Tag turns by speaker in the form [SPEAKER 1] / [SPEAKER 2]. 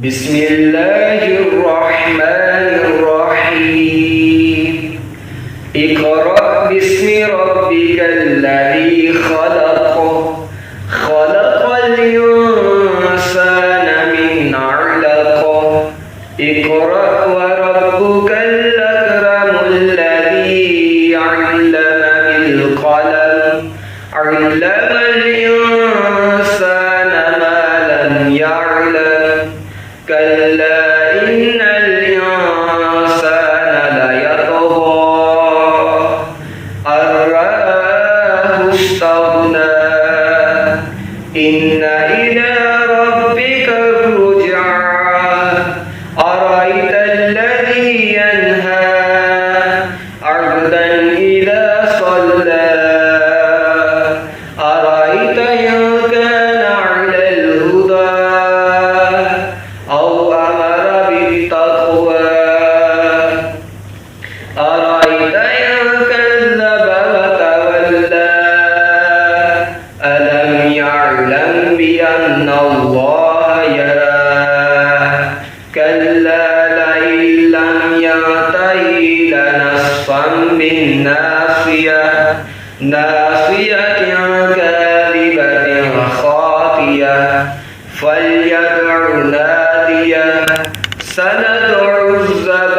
[SPEAKER 1] بسم الله الرحمن الرحيم اقرأ باسم ربك الذي خلق الإنسان من علق اقرأ وربك الأكرم الذي علم بالقلم علم الإنسان ما لم يعلم كلا إن الإنسان ليطغى أن رآه استغنى إن إلى ربك الرجعى أرأيت الذي ينهى عبدا إذا صلى أرأيت إن كان على الهدى أو أمر بالتقوى أرأيت إن كذب وتولى ألم يعلم بأن الله يرى كلا لئن لم ينته لنصفا بالناصية ناصية كاذبة خاطئة فليدع ناديه سندع الزبانية